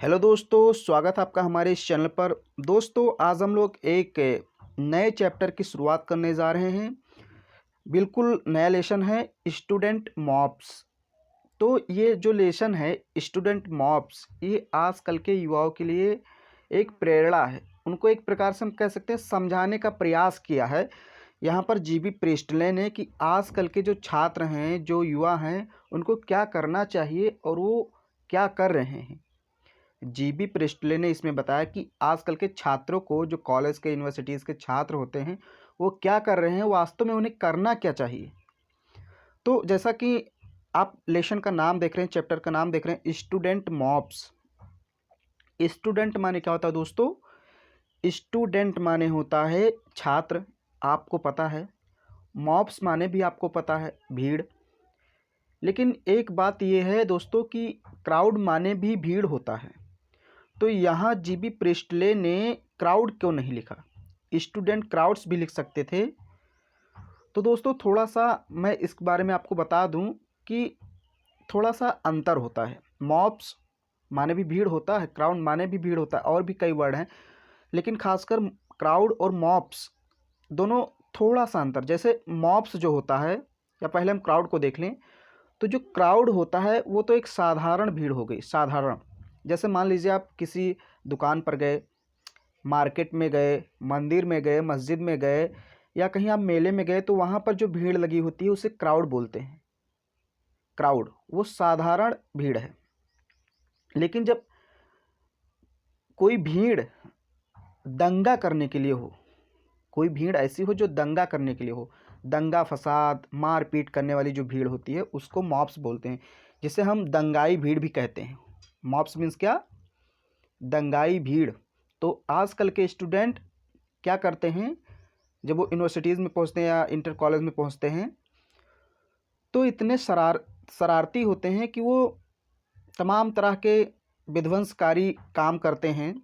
Hello दोस्तों, स्वागत है आपका हमारे इस चैनल पर। दोस्तों, आज हम लोग एक नए चैप्टर की शुरुआत करने जा रहे हैं। बिल्कुल नया लेसन है, स्टूडेंट मॉब्स। तो ये जो लेसन है स्टूडेंट मॉब्स, ये आजकल के युवाओं के लिए एक प्रेरणा है। उनको एक प्रकार से हम कह सकते हैं समझाने का प्रयास किया है यहाँ पर जीबी प्रिस्टले ने कि आजकल के जो छात्र हैं, जो युवा हैं, उनको क्या करना चाहिए और वो क्या कर रहे हैं। जीबी प्रिस्टले ने इसमें बताया कि आजकल के छात्रों को, जो कॉलेज के यूनिवर्सिटीज़ के छात्र होते हैं, वो क्या कर रहे हैं, वास्तव में उन्हें करना क्या चाहिए। तो जैसा कि आप लेसन का नाम देख रहे हैं, चैप्टर का नाम देख रहे हैं, स्टूडेंट मॉब्स। स्टूडेंट माने क्या होता है दोस्तों? स्टूडेंट माने होता है छात्र, आपको पता है। मॉब्स माने भी आपको पता है, भीड़। लेकिन एक बात यह है दोस्तों कि क्राउड माने भी भीड़ होता है। तो यहाँ जीबी प्रिस्टले ने क्राउड क्यों नहीं लिखा? स्टूडेंट क्राउड्स भी लिख सकते थे। तो दोस्तों, थोड़ा सा मैं इस बारे में आपको बता दूं कि थोड़ा सा अंतर होता है। मॉब्स माने भी भीड़ होता है, क्राउड माने भी भीड़ होता है, और भी कई वर्ड हैं, लेकिन खासकर क्राउड और मॉब्स दोनों थोड़ा सा अंतर। जैसे मॉब्स जो होता है, या पहले हम क्राउड को देख लें, तो जो क्राउड होता है वो तो एक साधारण भीड़ हो गई, साधारण। जैसे मान लीजिए आप किसी दुकान पर गए, मार्केट में गए, मंदिर में गए, मस्जिद में गए, या कहीं आप मेले में गए, तो वहाँ पर जो भीड़ लगी होती है उसे क्राउड बोलते हैं। क्राउड वो साधारण भीड़ है। लेकिन जब कोई भीड़ दंगा करने के लिए हो, कोई भीड़ ऐसी हो जो दंगा करने के लिए हो, दंगा फसाद मारपीट करने वाली जो भीड़ होती है, उसको मॉब्स बोलते हैं, जिसे हम दंगाई भीड़ भी कहते हैं। मॉब्स मीन्स क्या? दंगाई भीड़। तो आजकल के स्टूडेंट क्या करते हैं, जब वो यूनिवर्सिटीज़ में पहुंचते हैं या इंटर कॉलेज में पहुंचते हैं, तो इतने शरारती होते हैं कि वो तमाम तरह के विध्वंसकारी काम करते हैं।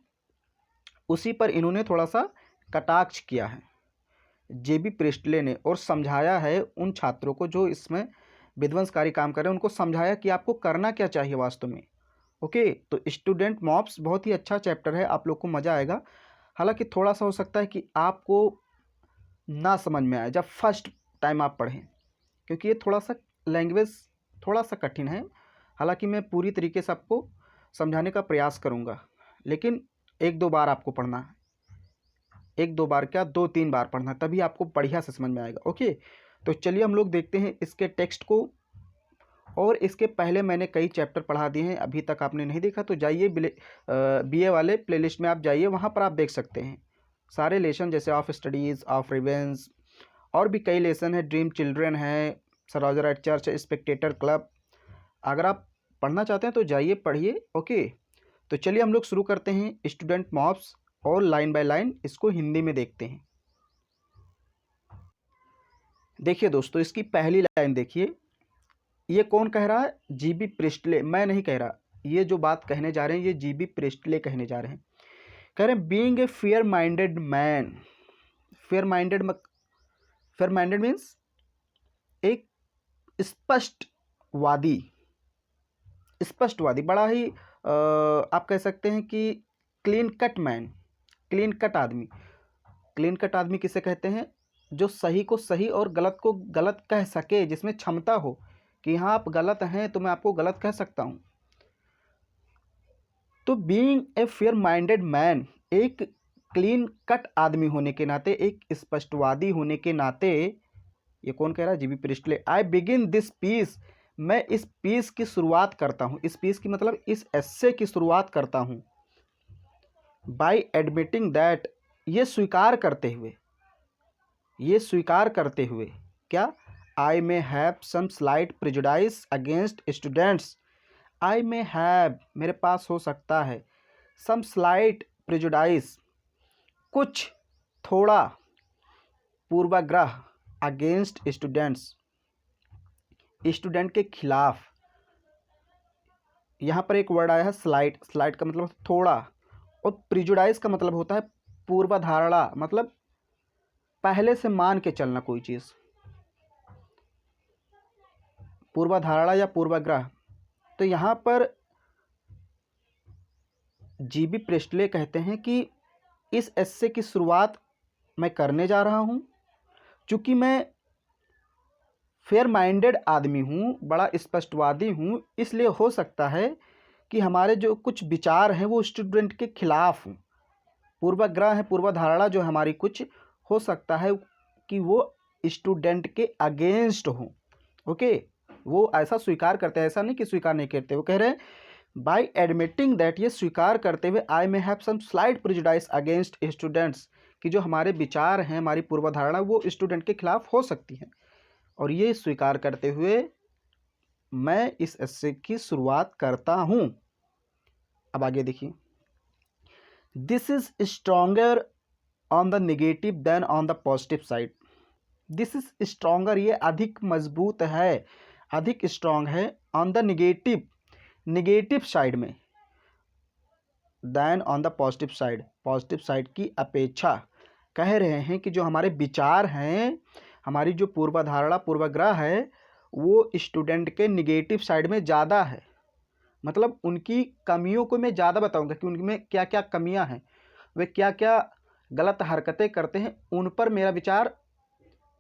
उसी पर इन्होंने थोड़ा सा कटाक्ष किया है जेबी प्रिस्टले ने, और समझाया है उन छात्रों को जो इसमें विध्वंसकारी काम कर रहे हैं, उनको समझाया कि आपको करना क्या चाहिए वास्तव में। ओके, तो स्टूडेंट मॉब्स बहुत ही अच्छा चैप्टर है, आप लोग को मज़ा आएगा। हालांकि थोड़ा सा हो सकता है कि आपको ना समझ में आए जब फर्स्ट टाइम आप पढ़ें, क्योंकि ये थोड़ा सा लैंग्वेज थोड़ा सा कठिन है। हालांकि मैं पूरी तरीके से आपको समझाने का प्रयास करूँगा, लेकिन एक दो बार आपको पढ़ना है। एक दो बार क्या, दो तीन बार पढ़ना, तभी आपको बढ़िया से समझ में आएगा। ओके, तो चलिए हम लोग देखते हैं इसके टेक्स्ट को। और इसके पहले मैंने कई चैप्टर पढ़ा दिए हैं, अभी तक आपने नहीं देखा तो जाइए बीए वाले प्लेलिस्ट में आप जाइए, वहाँ पर आप देख सकते हैं सारे लेसन, जैसे ऑफ स्टडीज़, ऑफ रिवेंस, और भी कई लेसन है, ड्रीम चिल्ड्रन है, sir Roger at church, spectator club. अगर आप पढ़ना चाहते हैं तो जाइए पढ़िए। ओके, तो चलिए हम लोग शुरू करते हैं स्टूडेंट मॉब्स, और लाइन बाय लाइन इसको हिंदी में देखते हैं। देखिए दोस्तों, इसकी पहली लाइन देखिए। ये कौन कह रहा है? जीबी प्रिस्टले, मैं नहीं कह रहा। ये जो बात कहने जा रहे हैं ये जीबी प्रिस्टले कहने जा रहे हैं। कह रहे हैं being a fair minded man. Fair minded, fair minded means एक स्पष्टवादी। स्पष्टवादी, बड़ा ही आप कह सकते हैं कि clean cut man, clean cut आदमी। क्लीन कट आदमी किसे कहते हैं? जो सही को सही और गलत को गलत कह सके, जिसमें क्षमता हो कि हाँ आप गलत हैं तो मैं आपको गलत कह सकता हूँ। तो being a fair minded man, एक क्लीन कट आदमी होने के नाते, एक स्पष्टवादी होने के नाते, ये कौन कह रहा है? JB Priestley. I begin this piece, मैं इस पीस की शुरुआत करता हूँ। इस पीस की मतलब इस एस्से की शुरुआत करता हूँ। बाय एडमिटिंग दैट, ये स्वीकार करते हुए, ये स्वीकार करते हुए क्या? I may have some slight prejudice against students. I may have, मेरे पास हो सकता है, सम स्लाइट प्रेजुडाइस, कुछ, थोड़ा, पूर्वाग्रह, अगेंस्ट स्टूडेंट्स, स्टूडेंट के खिलाफ। यहाँ पर एक वर्ड आया है स्लाइट। स्लाइट का मतलब थोड़ा, और प्रिजुडाइस का मतलब होता है पूर्वाधारणा, मतलब पहले से मान के चलना कोई चीज़। पूर्वाधारणा या पूर्वाग्रह। तो यहाँ पर जीबी प्रेस्टले कहते हैं कि इस एस्से की शुरुआत मैं करने जा रहा हूँ। चूँकि मैं फेयर माइंडेड आदमी हूँ, बड़ा स्पष्टवादी हूँ, इसलिए हो सकता है कि हमारे जो कुछ विचार हैं वो स्टूडेंट के खिलाफ हों। पूर्वाग्रह है, पूर्वधारणा जो हमारी कुछ हो सकता है कि वो स्टूडेंट के अगेंस्ट हो। ओके, वो ऐसा स्वीकार करते हैं, ऐसा नहीं कि स्वीकार नहीं करते। वो कह रहे हैं बाय एडमिटिंग दैट, ये स्वीकार करते हुए I may have some slight prejudice against students, कि जो हमारे विचार हैं, हमारी पूर्वधारणा वो स्टूडेंट के खिलाफ हो सकती है। और ये स्वीकार करते हुए मैं इस एस्से की शुरुआत करता हूँ। अब आगे देखिए, this is stronger on the negative then on the positive side. This is stronger, ये अधिक मजबूत है, अधिक स्ट्रॉन्ग है ऑन द नेगेटिव साइड में, then on the positive side, positive side की अपेक्षा। कह रहे हैं कि जो हमारे विचार हैं, हमारी जो पूर्वधारणा पूर्वाग्रह है, वो स्टूडेंट के निगेटिव साइड में ज़्यादा है। मतलब उनकी कमियों को मैं ज़्यादा बताऊंगा कि उनमें क्या क्या कमियां हैं, वे क्या क्या गलत हरकतें करते हैं, उन पर मेरा विचार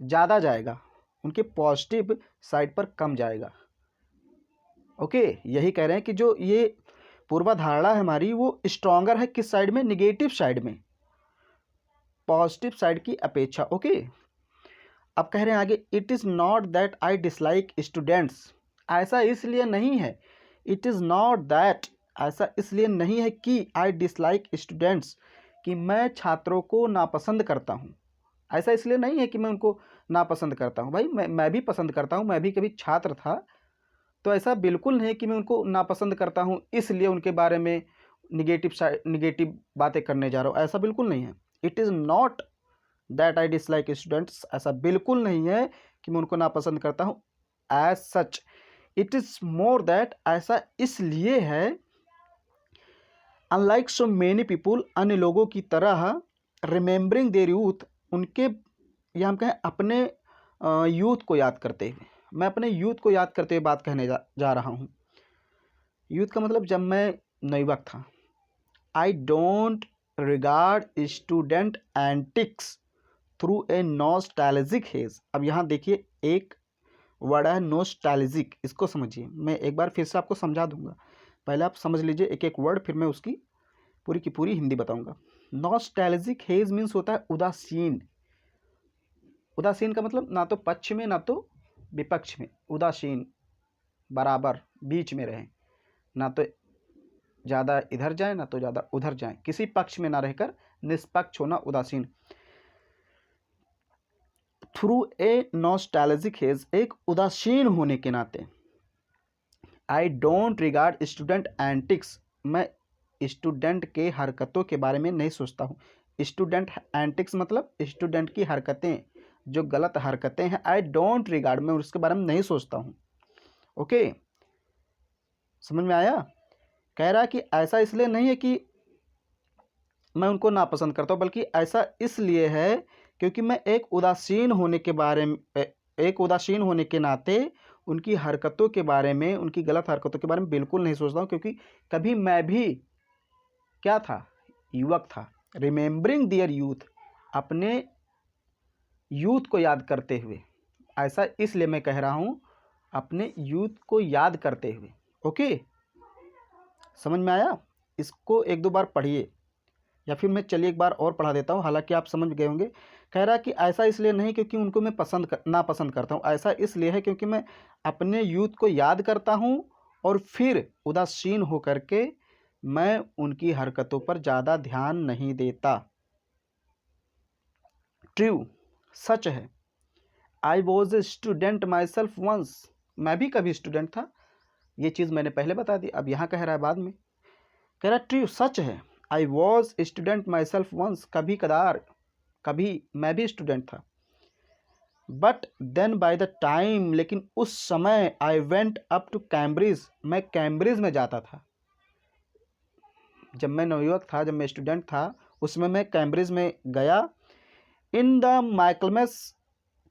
ज़्यादा जाएगा, उनके पॉजिटिव साइड पर कम जाएगा। ओके, यही कह रहे हैं कि जो ये पूर्वधारणा है हमारी, वो स्ट्रॉन्गर है किस साइड में, निगेटिव साइड में, पॉजिटिव साइड की अपेक्षा। ओके, अब कह रहे हैं आगे, it is not that I dislike students, ऐसा इसलिए नहीं है, इट इज़ नॉट दैट, ऐसा इसलिए नहीं है कि आई डिसलाइक स्टूडेंट्स, कि मैं छात्रों को नापसंद करता हूँ। ऐसा इसलिए नहीं है कि मैं उनको नापसंद करता हूँ। भाई मैं भी पसंद करता हूँ, मैं भी कभी छात्र था, तो ऐसा बिल्कुल नहीं कि मैं उनको नापसंद करता हूँ इसलिए उनके बारे में निगेटिव बातें करने जा रहा हूँ, ऐसा बिल्कुल नहीं है। It is not that I dislike students, ऐसा बिल्कुल नहीं है कि मैं उनको नापसंद करता हूँ as such. It is more that, ऐसा इसलिए है, अनलाइक सो मेनी पीपुल, अन्य लोगों की तरह, रिमेंबरिंग देयर यूथ, उनके, या हम कहें अपने यूथ को याद करते हुए, मैं अपने यूथ को याद करते हुए बात कहने जा रहा हूँ। यूथ का मतलब जब मैं नवयुवक था। I don't regard student antics through a nostalgic hedge. अब यहाँ देखिए एक वर्ड है नॉस्टैल्जिक, इसको समझिए, मैं एक बार फिर से आपको समझा दूंगा, पहले आप समझ लीजिए एक एक वर्ड, फिर मैं उसकी पूरी की पूरी हिंदी बताऊंगा। नॉस्टैल्जिक हेज मीन्स होता है उदासीन। उदासीन का मतलब ना तो पक्ष में ना तो विपक्ष में, उदासीन, बराबर बीच में रहें, ना तो ज़्यादा इधर जाए ना तो ज़्यादा उधर जाए, किसी पक्ष में ना रहकर निष्पक्ष होना, उदासीन। थ्रू ए नॉस्टैल्जिक हेज, एक उदासीन होने के नाते। I don't regard student antics, मैं स्टूडेंट के हरकतों के बारे में नहीं सोचता हूँ। स्टूडेंट एंटिक्स मतलब स्टूडेंट की हरकतें, जो गलत हरकतें हैं, आई डोंट रिगार्ड, मैं उसके बारे में नहीं सोचता हूँ। ओके, समझ में आया? कह रहा है कि ऐसा इसलिए नहीं है कि मैं उनको नापसंद करता हूँ, बल्कि ऐसा इसलिए है क्योंकि मैं एक उदासीन होने के बारे में, एक उदासीन होने के नाते उनकी हरकतों के बारे में, उनकी गलत हरकतों के बारे में बिल्कुल नहीं सोचता हूँ, क्योंकि कभी मैं भी क्या था, युवक था। रिमेंबरिंग दियर यूथ, अपने यूथ को याद करते हुए, ऐसा इसलिए मैं कह रहा हूँ, अपने यूथ को याद करते हुए। ओके, समझ में आया? इसको एक दो बार पढ़िए, या फिर मैं चलिए एक बार और पढ़ा देता हूँ, हालांकि आप समझ गए होंगे। कह रहा है कि ऐसा इसलिए नहीं क्योंकि उनको मैं नापसंद करता हूँ, ऐसा इसलिए है क्योंकि मैं अपने यूथ को याद करता हूँ और फिर उदासीन होकर के मैं उनकी हरकतों पर ज़्यादा ध्यान नहीं देता। ट्रू, सच है। I was a student myself once, मैं भी कभी स्टूडेंट था, ये चीज़ मैंने पहले बता दी, अब यहाँ कह रहा है बाद में। कह रहा है ट्रू, सच है, I was student myself once, कभी कदार, कभी मैं भी स्टूडेंट था। But then by the time, लेकिन उस समय, I went up to Cambridge, मैं कैम्ब्रिज में जाता था। जब मैं नवयुवक था, जब मैं स्टूडेंट था, उसमें मैं कैम्ब्रिज में गया। इन द माइकलमस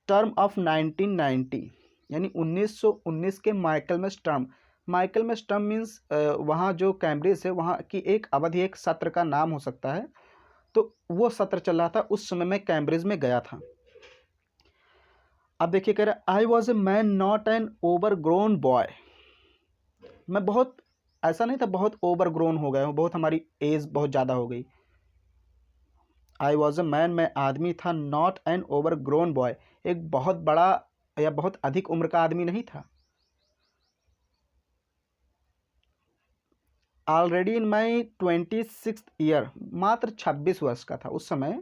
टर्म ऑफ 1990, यानी 1919 के माइकलमस टर्म, माइकल में टर्म मीन्स वहाँ जो कैम्ब्रिज है वहाँ की एक अवधि, एक सत्र का नाम हो सकता है। तो वो सत्र चल रहा था, उस समय मैं कैम्ब्रिज में गया था। अब देखिए कह रहा आई was a man not an over grown boy. मैं बहुत ऐसा नहीं था बहुत ओवर ग्रोन हो गया हूँ, बहुत हमारी एज बहुत ज़्यादा हो गई। आई वॉज ए मैन, मैं आदमी था, not an over grown boy, एक बहुत बड़ा या बहुत अधिक उम्र का आदमी नहीं था। Already in my 26th year, मात्र 26 वर्ष का था उस समय।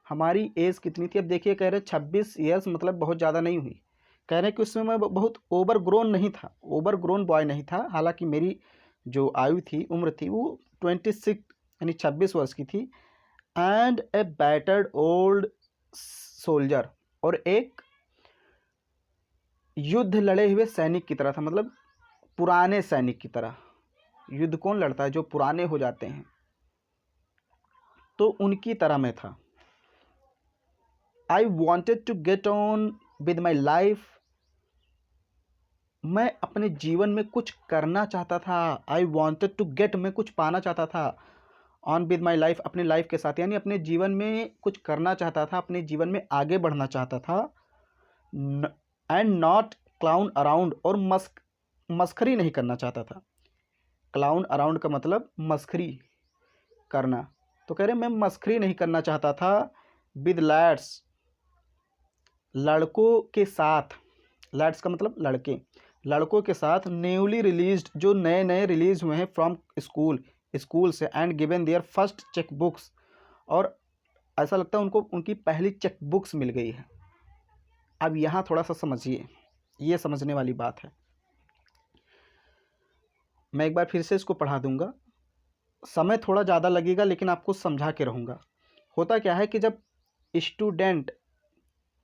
हमारी एज कितनी थी, अब देखिए कह रहे 26 ईयर्स मतलब बहुत ज़्यादा नहीं हुई। कह रहे कि उस समय मैं बहुत ओवर ग्रोन नहीं था, ओवर ग्रोन बॉय नहीं था। हालांकि मेरी जो आयु थी, उम्र थी, वो 26 यानी 26 वर्ष की थी। And A battered old soldier, और एक युद्ध लड़े हुए सैनिक की तरह था, मतलब पुराने सैनिक की तरह। युद्ध कौन लड़ता है, जो पुराने हो जाते हैं, तो उनकी तरह मैं था। I wanted to get on with my life, मैं अपने जीवन में कुछ करना चाहता था। आई वॉन्टेड टू गेट, मैं कुछ पाना चाहता था, ऑन विद माई लाइफ, अपने लाइफ के साथ, यानी अपने जीवन में कुछ करना चाहता था, अपने जीवन में आगे बढ़ना चाहता था। एंड नॉट क्लाउन अराउंड, और मस्खरी नहीं करना चाहता था। क्लाउन अराउंड का मतलब मस्खरी करना, तो कह रहे मैं मस्खरी नहीं करना चाहता था। विद लैड्स, लड़कों के साथ, लैड्स का मतलब लड़के, लड़कों के साथ, न्यूली रिलीज्ड, जो नए नए रिलीज हुए हैं फ्रॉम स्कूल से, and given their first cheque books, और ऐसा लगता है उनको उनकी पहली चेक बुक्स मिल गई है। अब यहाँ थोड़ा सा समझिए, ये समझने वाली बात है। मैं एक बार फिर से इसको पढ़ा दूंगा, समय थोड़ा ज़्यादा लगेगा लेकिन आपको समझा के रहूँगा। होता क्या है कि जब स्टूडेंट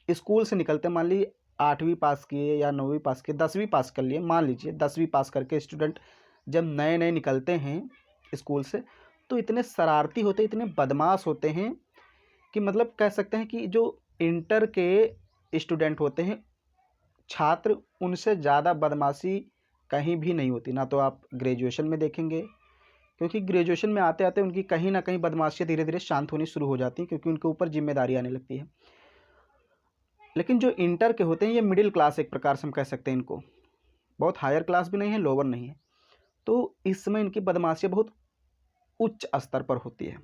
स्कूल से निकलते, मान लीजिए 8वीं पास किए या 9वीं पास किए, 10वीं पास कर लिए, मान लीजिए 10वीं पास करके स्टूडेंट जब नए नए निकलते हैं स्कूल से, तो इतने शरारती होते, इतने बदमाश होते हैं कि मतलब कह सकते हैं कि जो इंटर के स्टूडेंट होते हैं, छात्र, उनसे ज़्यादा बदमाशी कहीं भी नहीं होती। ना तो आप ग्रेजुएशन में देखेंगे, क्योंकि ग्रेजुएशन में आते आते उनकी कहीं ना कहीं बदमाशियाँ धीरे धीरे शांत होनी शुरू हो जाती हैं, क्योंकि उनके ऊपर जिम्मेदारी आने लगती है। लेकिन जो इंटर के होते हैं, ये मिडिल क्लास एक प्रकार से हम कह सकते हैं इनको, बहुत हायर क्लास भी नहीं है, लोअर नहीं है। तो इस समय इनकी बदमाशियाँ बहुत उच्च स्तर पर होती है।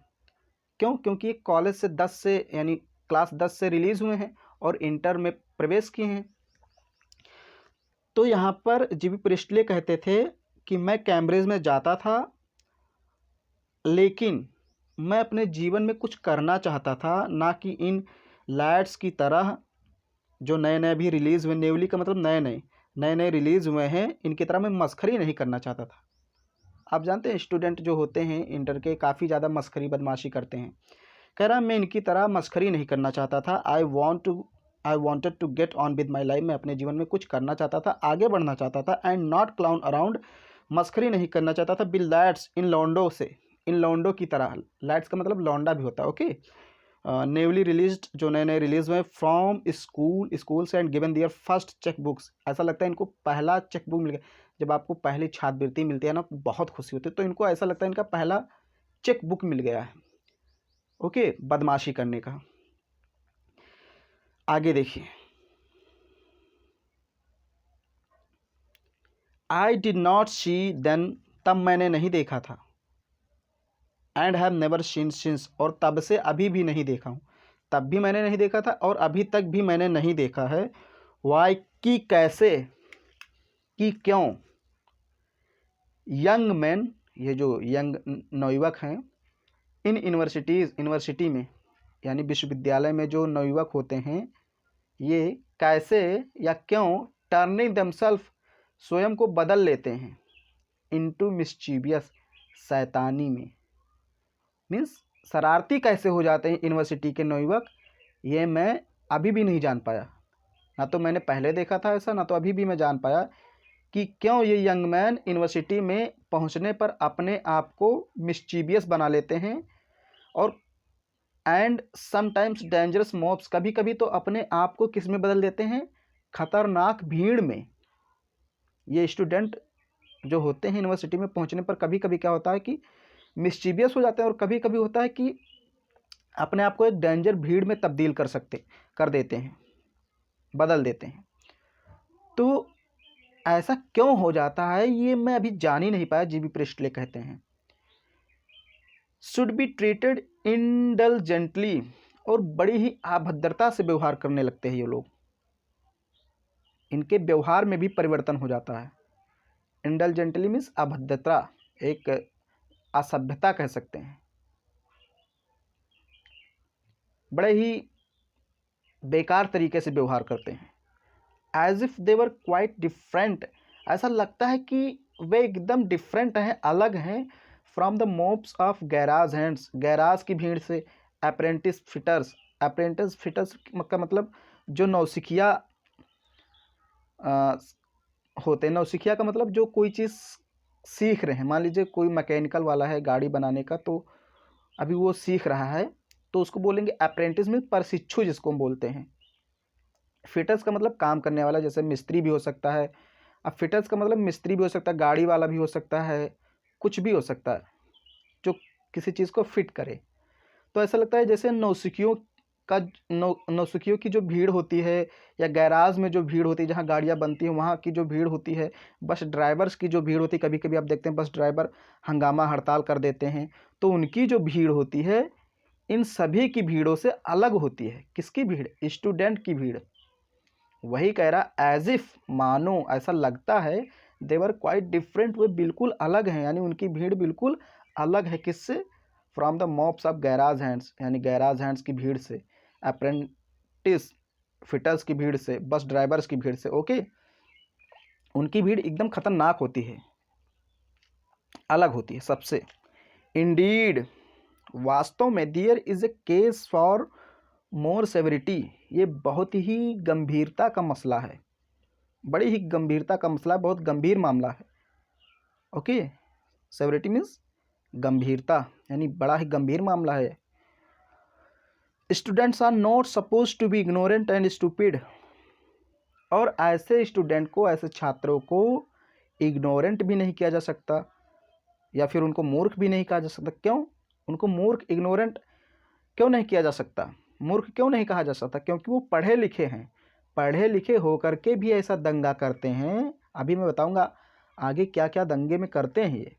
क्यों? क्योंकि ये कॉलेज से 10 से यानी क्लास 10 से रिलीज़ हुए हैं और इंटर में प्रवेश किए हैं। तो यहाँ पर जीबी प्रिस्टले कहते थे कि मैं कैम्ब्रिज में जाता था, लेकिन मैं अपने जीवन में कुछ करना चाहता था, ना कि इन लैड्स की तरह जो नए नए भी रिलीज़ हुए, नेवली का मतलब नए नए रिलीज़ हुए हैं, इनकी तरह मैं मस्खरी नहीं करना चाहता था। आप जानते हैं स्टूडेंट जो होते हैं इंटर के, काफ़ी ज़्यादा मस्खरी बदमाशी करते हैं। कह रहा मैं इनकी तरह मस्खरी नहीं करना चाहता था। I wanted to get on with my life, मैं अपने जीवन में कुछ करना चाहता था, आगे बढ़ना चाहता था। एंड नॉट क्लाउन अराउंड, मस्खरी नहीं करना चाहता था। बिल लैड्स, इन लौंडो से, इन लौंडो की तरह, लैड्स का मतलब लौंडा भी होता है, ओके। नेवली रिलीज्ड, जो नए नए रिलीज हुए फ्रॉम स्कूल से, and given their first cheque books, ऐसा लगता है इनको पहला चेक बुक मिल गया। जब आपको पहली छात्रवृत्ति मिलती है ना, बहुत खुशी होती है, तो इनको ऐसा लगता है इनका पहला चेक बुक मिल गया है, ओके, बदमाशी करने का। आगे देखिए, I did not see then, तब मैंने नहीं देखा था। And have never seen since, और तब से अभी भी नहीं देखा हूँ। तब भी मैंने नहीं देखा था और अभी तक भी मैंने नहीं देखा है। वाई, कि कैसे, कि क्यों। यंग मैन, ये जो यंग नवयुवक हैं, इन यूनिवर्सिटी में यानी विश्वविद्यालय में जो नवयुवक होते हैं, ये कैसे या क्यों टर्निंग दमसेल्फ, स्वयं को बदल लेते हैं, इनटू मिस्चीवियस, शैतानी में, मीन्स शरारती कैसे हो जाते हैं यूनिवर्सिटी के नवयुवक, ये मैं अभी भी नहीं जान पाया। ना तो मैंने पहले देखा था ऐसा, ना तो अभी भी मैं जान पाया कि क्यों ये यंग मैन यूनिवर्सिटी में पहुंचने पर अपने आप को मिस्चीवियस बना लेते हैं, और एंड समटाइम्स डेंजरस मॉब्स, कभी कभी तो अपने आप को किस में बदल देते हैं, खतरनाक भीड़ में। ये स्टूडेंट जो होते हैं यूनिवर्सिटी में पहुंचने पर कभी कभी क्या होता है कि मिस्चीवियस हो जाते हैं, और कभी कभी होता है कि अपने आप को एक डेंजर भीड़ में तब्दील कर देते हैं, बदल देते हैं। तो ऐसा क्यों हो जाता है ये मैं अभी जान ही नहीं पाया। जीबी प्रिस्टले कहते हैं शुड बी ट्रीटेड इंडलजेंटली, और बड़ी ही अभद्रता से व्यवहार करने लगते हैं ये लोग। इनके व्यवहार में भी परिवर्तन हो जाता है। इंडलजेंटली मीन्स अभद्रता, एक असभ्यता कह सकते हैं। बड़े ही बेकार तरीके से व्यवहार करते हैं। As if they were quite different, ऐसा लगता है कि वे एकदम डिफरेंट हैं, अलग हैं। From the mobs of garage hands, garage की भीड़ से। अप्रेंटिस फिटर्स, अप्रेंटिस फिटर्स का मतलब जो नौसिखिया होते हैं। नौसिखिया का मतलब जो कोई चीज़ सीख रहे हैं। मान लीजिए कोई मैकेनिकल वाला है गाड़ी बनाने का, तो अभी वो सीख रहा है, तो उसको बोलेंगे अप्रेंटिस में प्रशिक्षु जिसको हम बोलते हैं। फिटर्स का मतलब काम करने वाला, जैसे मिस्त्री भी हो सकता है। अब फिटर्स का मतलब मिस्त्री भी हो सकता है, गाड़ी वाला भी हो सकता है, कुछ भी हो सकता है जो किसी चीज़ को फिट करे। तो ऐसा लगता है जैसे नौसिखियों की जो भीड़ होती है, या गैराज में जो भीड़ होती है जहाँ गाड़ियाँ बनती हैं वहाँ की जो भीड़ होती है, बस ड्राइवर्स की जो भीड़ होती है, कभी कभी आप देखते हैं बस ड्राइवर हंगामा हड़ताल कर देते हैं, तो उनकी जो भीड़ होती है इन सभी की भीड़ों से अलग होती है। किसकी भीड़? स्टूडेंट की भीड़। वही कह रहा एज इफ, मानो, ऐसा लगता है देवर क्वाइट डिफरेंट, वे बिल्कुल अलग हैं, यानी उनकी भीड़ बिल्कुल अलग है। किससे? From the mobs of garage hands, यानी गैराज हैंड्स की भीड़ से, अप्रेंटिस फिटर्स की भीड़ से, बस ड्राइवर्स की भीड़ से। ओके, उनकी भीड़ एकदम खतरनाक होती है, अलग होती है सबसे। इंडीड, वास्तव में, there is a case for more severity, ये बहुत ही गंभीरता का मसला है, बड़ी ही गंभीरता का मसला है, बहुत गंभीर मामला है। ओके, सेवरिटी मीन्स गंभीरता, यानी बड़ा ही गंभीर मामला है। Students are not suppose to be ignorant and stupid, और ऐसे स्टूडेंट को, ऐसे छात्रों को इग्नोरेंट भी नहीं किया जा सकता, या फिर उनको मूर्ख भी नहीं कहा जा सकता। क्यों उनको मूर्ख, इग्नोरेंट क्यों नहीं किया जा सकता? मूर्ख क्यों नहीं कहा जा सकता? क्योंकि वो पढ़े लिखे हैं। पढ़े लिखे होकर के भी ऐसा दंगा करते हैं। अभी मैं बताऊंगा आगे क्या क्या दंगे में करते हैं ये।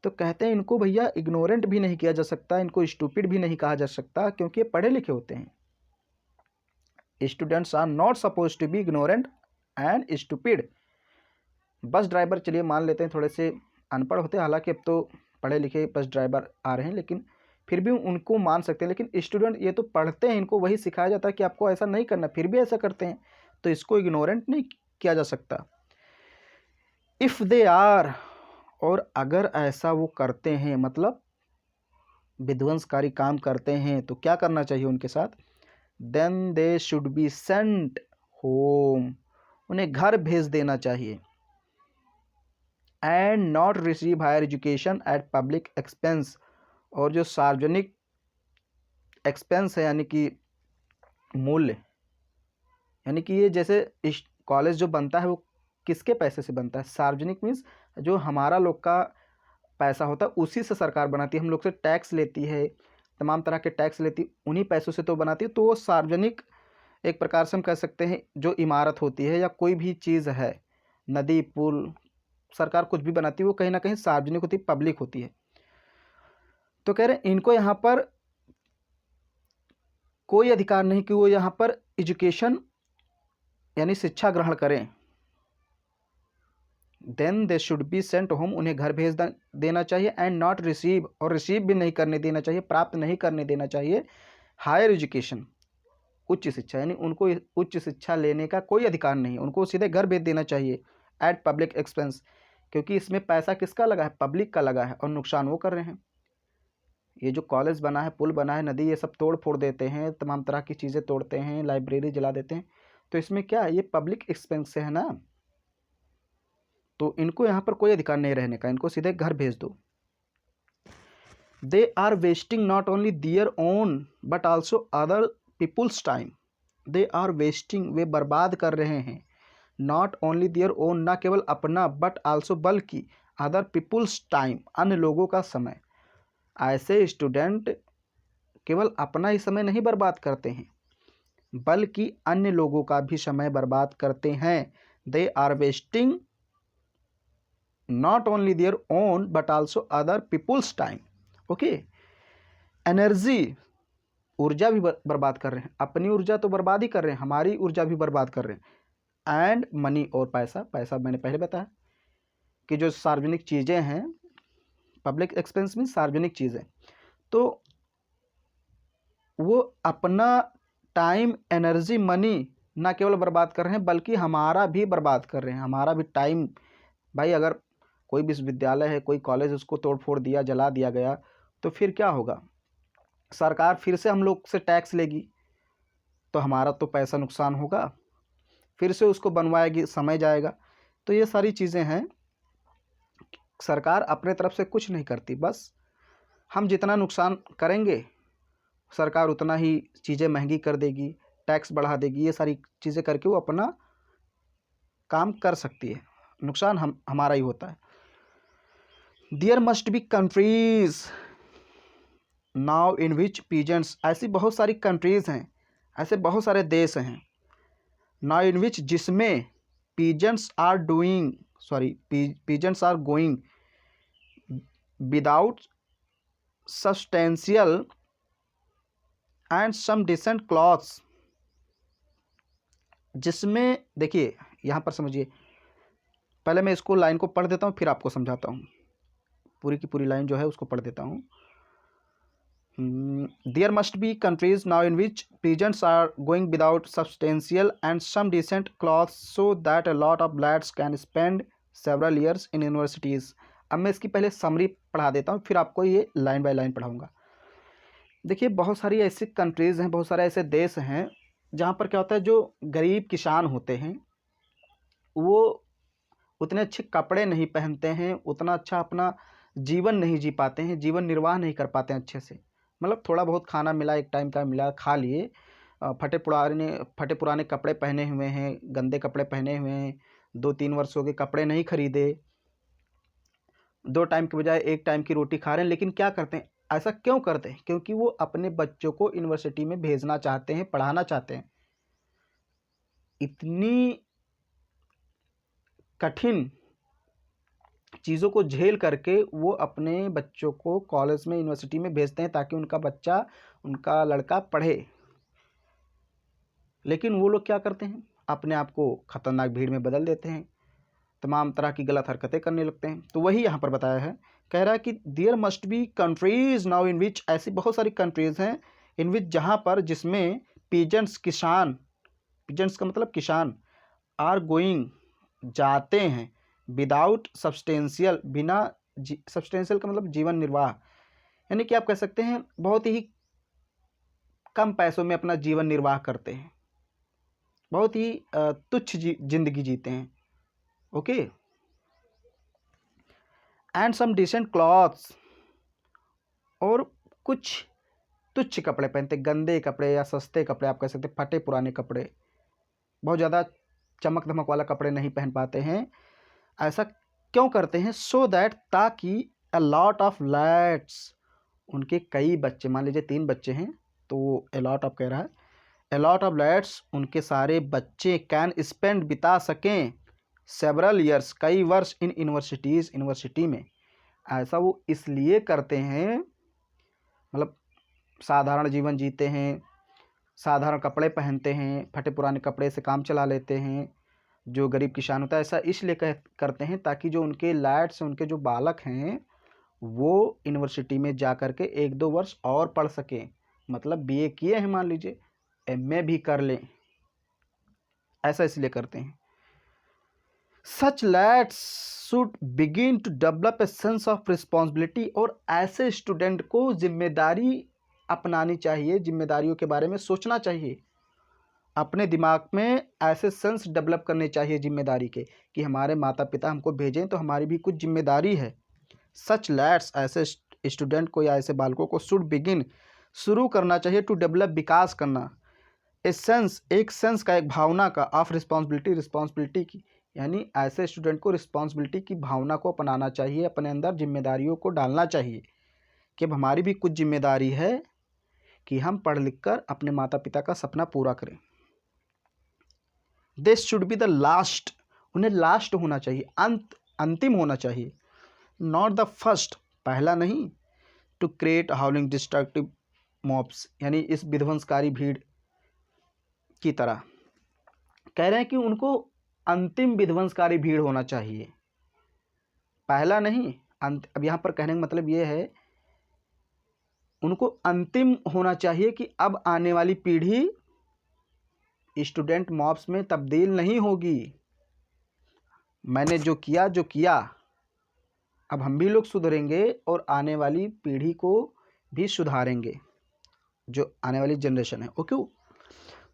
तो कहते हैं इनको भैया इग्नोरेंट भी नहीं किया जा सकता, इनको स्टूपिड भी नहीं कहा जा सकता, क्योंकि ये पढ़े लिखे होते हैं। Students are not suppose to be ignorant and stupid. Bus driver, चलिए मान लेते हैं थोड़े से अनपढ़ होते हैं, हालांकि अब तो पढ़े लिखे बस ड्राइवर आ रहे हैं, लेकिन फिर भी उनको मान सकते हैं। लेकिन स्टूडेंट ये तो पढ़ते हैं, इनको वही सिखाया जाता है कि आपको ऐसा नहीं करना, फिर भी ऐसा करते हैं, तो इसको इग्नोरेंट नहीं किया जा सकता। इफ़ दे आर, और अगर ऐसा वो करते हैं, मतलब विध्वंसकारी काम करते हैं, तो क्या करना चाहिए उनके साथ? Then they should be sent home, उन्हें घर भेज देना चाहिए। And not receive higher education at public expense, और जो सार्वजनिक एक्सपेंस है, यानी कि मूल्य, यानी कि ये जैसे कॉलेज जो बनता है वो किसके पैसे से बनता है? सार्वजनिक मीन्स जो हमारा लोग का पैसा होता है उसी से सरकार बनाती है, हम लोग से टैक्स लेती है, तमाम तरह के टैक्स लेती है, उन्हीं पैसों से तो बनाती है। तो वो सार्वजनिक, एक प्रकार से हम कह सकते हैं, जो इमारत होती है या कोई भी चीज़ है, नदी पुल, सरकार कुछ भी बनाती है, वो कहीं ना कहीं सार्वजनिक होती है, पब्लिक होती है। तो कह रहे हैं इनको यहाँ पर कोई अधिकार नहीं कि वो यहाँ पर एजुकेशन यानी शिक्षा ग्रहण करें। Then they should be sent home, उन्हें घर भेज देना चाहिए। एंड नॉट रिसीव, और रिसीव भी नहीं करने देना चाहिए, प्राप्त नहीं करने देना चाहिए, हायर एजुकेशन, उच्च शिक्षा, यानी उनको उच्च शिक्षा लेने का कोई अधिकार नहीं है, उनको सीधे घर भेज देना चाहिए एट पब्लिक एक्सपेंस, क्योंकि इसमें पैसा किसका लगा है? पब्लिक का लगा है, और नुकसान वो कर रहे हैं। ये जो कॉलेज बना है, पुल बना है, नदी, ये सब तोड़ फोड़ देते हैं, तमाम तरह की चीज़ें तोड़ते हैं, लाइब्रेरी जला देते हैं, तो इसमें क्या है? ये पब्लिक एक्सपेंस से है ना, तो इनको यहाँ पर कोई अधिकार नहीं रहने का, इनको सीधे घर भेज दो। They are wasting not only their own but also other people's time. They are wasting, वे बर्बाद कर रहे हैं, नॉट ओनली देयर ओन, ना केवल अपना बट आल्सो बल्कि अदर पीपुल्स टाइम, अन्य लोगों का समय। ऐसे स्टूडेंट केवल अपना ही समय नहीं बर्बाद करते हैं बल्कि अन्य लोगों का भी समय बर्बाद करते हैं। They are wasting not only their own but also other people's time. Okay, energy, ऊर्जा भी बर्बाद कर रहे हैं, अपनी ऊर्जा तो बर्बाद ही कर रहे हैं, हमारी ऊर्जा भी बर्बाद कर रहे हैं। एंड मनी, और पैसा, पैसा मैंने पहले बताया कि जो सार्वजनिक चीज़ें हैं, पब्लिक एक्सपेंस में सार्वजनिक चीज़ें, तो वो अपना टाइम, एनर्जी, मनी ना केवल बर्बाद कर रहे हैं बल्कि हमारा भी बर्बाद कर रहे हैं, हमारा भी टाइम। भाई अगर कोई विश्वविद्यालय है, कोई कॉलेज, उसको तोड़ फोड़ दिया, जला दिया गया, तो फिर क्या होगा? सरकार फिर से हम लोग से टैक्स लेगी, तो हमारा तो पैसा नुकसान होगा, फिर से उसको बनवाएगी, समय जाएगा। तो ये सारी चीज़ें हैं, सरकार अपने तरफ से कुछ नहीं करती, बस हम जितना नुकसान करेंगे सरकार उतना ही चीज़ें महंगी कर देगी, टैक्स बढ़ा देगी, ये सारी चीज़ें करके वो अपना काम कर सकती है, नुकसान हमारा ही होता है। There must be countries now in which peasants, ऐसी बहुत सारी कंट्रीज़ हैं, ऐसे बहुत सारे देश हैं, नाउ इन विच, जिसमें peasants are doing, sorry, peasants are going without substantial and some decent clothes. जिसमें देखिए, यहाँ पर समझिए, पहले मैं इसको लाइन को पढ़ देता हूँ फिर आपको समझाता हूँ, पूरी की पूरी लाइन जो है उसको पढ़ देता हूँ। There must be countries now in which peasants are going without substantial and some decent clothes so that a lot of lads can spend several years in universities. अब मैं इसकी पहले समरी पढ़ा देता हूँ, फिर आपको ये लाइन बाय लाइन पढ़ाऊँगा। देखिए, बहुत सारी ऐसी कंट्रीज़ हैं, बहुत सारे ऐसे देश हैं जहाँ पर क्या होता है, जो गरीब किसान होते हैं वो उतने अच्छे कपड़े नहीं पहनते हैं, उतना अच्छा अपना जीवन नहीं जी पाते हैं, जीवन निर्वाह नहीं कर पाते हैं अच्छे से। मतलब थोड़ा बहुत खाना मिला, एक टाइम का मिला, खा लिए, फटे पुराने कपड़े पहने हुए हैं, गंदे कपड़े पहने हुए हैं, 2-3 वर्षों के कपड़े नहीं खरीदे, 2 टाइम के बजाय 1 टाइम की रोटी खा रहे हैं। लेकिन क्या करते हैं, ऐसा क्यों करते हैं? क्योंकि वो अपने बच्चों को यूनिवर्सिटी में भेजना चाहते हैं, पढ़ाना चाहते हैं। इतनी कठिन चीज़ों को झेल करके वो अपने बच्चों को कॉलेज में, यूनिवर्सिटी में भेजते हैं ताकि उनका बच्चा, उनका लड़का पढ़े। लेकिन वो लोग क्या करते हैं, अपने आप को खतरनाक भीड़ में बदल देते हैं, तमाम तरह की गलत हरकतें करने लगते हैं। तो वही यहाँ पर बताया है, कह रहा है कि there must be countries now in which, ऐसी बहुत सारी कंट्रीज़ हैं इन विच, जहाँ पर, जिसमें पीजेंट्स, किसान, पीजेंट्स का मतलब किसान, आर गोइंग, जाते हैं, विदाउट सब्सटेंशियल, बिना, सब्सटेंशियल का मतलब जीवन निर्वाह, यानी कि आप कह सकते हैं बहुत ही कम पैसों में अपना जीवन निर्वाह करते हैं, बहुत ही तुच्छ जिंदगी जीते हैं। Okay, and some decent clothes, और कुछ तुच्छ कपड़े पहनते, गंदे कपड़े या सस्ते कपड़े, आप कह सकते हैं फटे पुराने कपड़े, बहुत ज़्यादा चमक धमक वाला कपड़े नहीं पहन पाते हैं। ऐसा क्यों करते हैं? सो दैट, ताकि अ लॉट ऑफ लैड्स, उनके कई बच्चे, मान लीजिए 3 बच्चे हैं तो अ लॉट ऑफ कह रहा है, अ लॉट ऑफ लैड्स, उनके सारे बच्चे, कैन स्पेंड, बिता सकें, सेवरल ईयर्स, कई वर्ष, इन यूनिवर्सिटीज़, यूनिवर्सिटी में। ऐसा वो इसलिए करते हैं, मतलब साधारण जीवन जीते हैं, साधारण कपड़े पहनते हैं, फटे पुराने कपड़े से काम चला लेते हैं, जो गरीब किसान होता है, ऐसा इसलिए करते हैं ताकि जो उनके लैड्स, उनके जो बालक हैं, वो यूनिवर्सिटी में जा कर के 1-2 वर्ष और पढ़ सकें। मतलब बीए किए हैं, मान लीजिए एमए भी कर लें, ऐसा इसलिए करते हैं। Such lads should begin to develop a sense of responsibility, और ऐसे स्टूडेंट को जिम्मेदारी अपनानी चाहिए, जिम्मेदारियों के बारे में सोचना चाहिए, अपने दिमाग में ऐसे सेंस डेवलप करने चाहिए जिम्मेदारी के, कि हमारे माता पिता हमको भेजें तो हमारी भी कुछ जिम्मेदारी है। सच लैड्स, ऐसे स्टूडेंट को या ऐसे बालकों को, शुड बिगिन, शुरू करना चाहिए, टू डेवलप, विकास करना, ए सेंस, एक सेंस का, एक भावना का, ऑफ रिस्पॉन्सिबिलिटी, रिस्पॉन्सिबिलिटी की, यानी ऐसे स्टूडेंट को रिस्पॉन्सिबिलिटी की भावना को अपनाना चाहिए, अपने अंदर जिम्मेदारियों को डालना चाहिए कि अब हमारी भी कुछ जिम्मेदारी है कि हम पढ़ लिख कर अपने माता पिता का सपना पूरा करें। This should be the last, उन्हें लास्ट होना चाहिए, अंतिम होना चाहिए, नॉट द फर्स्ट, पहला नहीं। To create howling destructive mobs, यानी इस विध्वंसकारी भीड़ की तरह। कह रहे हैं कि उनको अंतिम विध्वंसकारी भीड़ होना चाहिए, पहला नहीं अब यहाँ पर कहने का मतलब ये है उनको अंतिम होना चाहिए कि अब आने वाली पीढ़ी स्टूडेंट मॉब्स में तब्दील नहीं होगी। मैंने जो किया अब हम भी लोग सुधरेंगे और आने वाली पीढ़ी को भी सुधारेंगे, जो आने वाली जनरेशन है। ओके,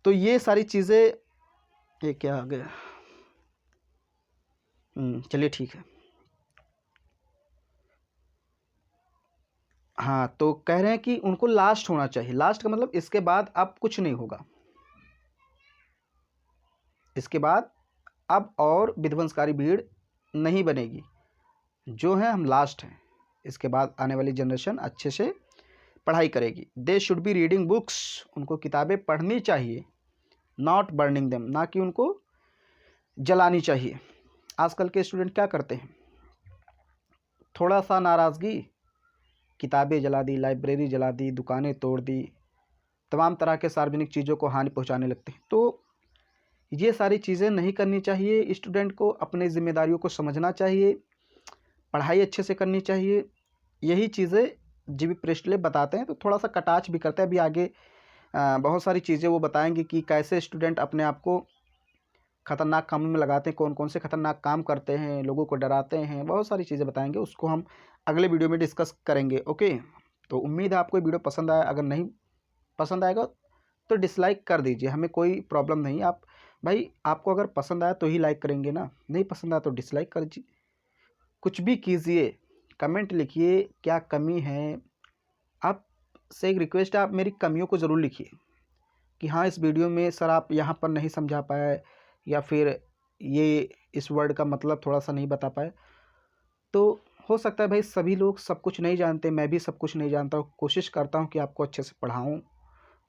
तो ये सारी चीज़ें, ये क्या आ गया, चलिए ठीक है। हाँ, तो कह रहे हैं कि उनको लास्ट होना चाहिए। लास्ट का मतलब इसके बाद अब कुछ नहीं होगा, इसके बाद अब और विध्वंसकारी भीड़ नहीं बनेगी, जो है हम लास्ट हैं। इसके बाद आने वाली जनरेशन अच्छे से पढ़ाई करेगी। दे शुड बी रीडिंग बुक्स, उनको किताबें पढ़नी चाहिए, नॉट बर्निंग देम, ना कि उनको जलानी चाहिए। आजकल के स्टूडेंट क्या करते हैं, थोड़ा सा नाराज़गी, किताबें जला दी, लाइब्रेरी जला दी, दुकानें तोड़ दी, तमाम तरह के सार्वजनिक चीज़ों को हानि पहुंचाने लगते हैं। तो ये सारी चीज़ें नहीं करनी चाहिए। स्टूडेंट को अपनी जिम्मेदारियों को समझना चाहिए, पढ़ाई अच्छे से करनी चाहिए। यही चीज़ें जीवी प्रेस्टले बताते हैं, तो थोड़ा सा कटाच भी करते हैं। अभी आगे बहुत सारी चीज़ें वो बताएंगे कि कैसे स्टूडेंट अपने आप को खतरनाक कामों में लगाते हैं, कौन कौन से खतरनाक काम करते हैं, लोगों को डराते हैं, बहुत सारी चीज़ें बताएंगे। उसको हम अगले वीडियो में डिस्कस करेंगे। ओके, तो उम्मीद है आपको वीडियो पसंद आया। अगर नहीं पसंद आएगा तो डिसलाइक कर दीजिए, हमें कोई प्रॉब्लम नहीं। आप भाई, आपको अगर पसंद आया तो ही लाइक करेंगे ना, नहीं पसंद आया तो डिसलाइक कर दीजिए। कुछ भी कीजिए, कमेंट लिखिए क्या कमी है। आपसे एक रिक्वेस्ट है, आप मेरी कमियों को ज़रूर लिखिए कि हाँ, इस वीडियो में सर आप यहाँ पर नहीं समझा पाए, या फिर ये इस वर्ड का मतलब थोड़ा सा नहीं बता पाए। तो हो सकता है भाई, सभी लोग सब कुछ नहीं जानते, मैं भी सब कुछ नहीं जानता हूँ। कोशिश करता हूँ कि आपको अच्छे से पढ़ाऊँ।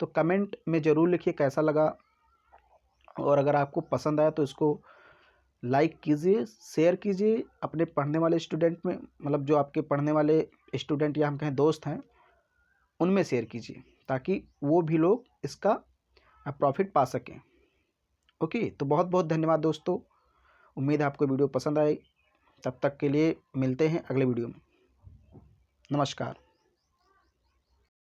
तो कमेंट में ज़रूर लिखिए कैसा लगा, और अगर आपको पसंद आया तो इसको लाइक कीजिए, शेयर कीजिए अपने पढ़ने वाले स्टूडेंट में, मतलब जो आपके पढ़ने वाले स्टूडेंट या हम कहें दोस्त हैं, उनमें शेयर कीजिए, ताकि वो भी लोग इसका प्रॉफिट पा सकें। ओके, तो बहुत बहुत धन्यवाद दोस्तों। उम्मीद है आपको वीडियो पसंद आए। तब तक के लिए मिलते हैं अगले वीडियो में। नमस्कार।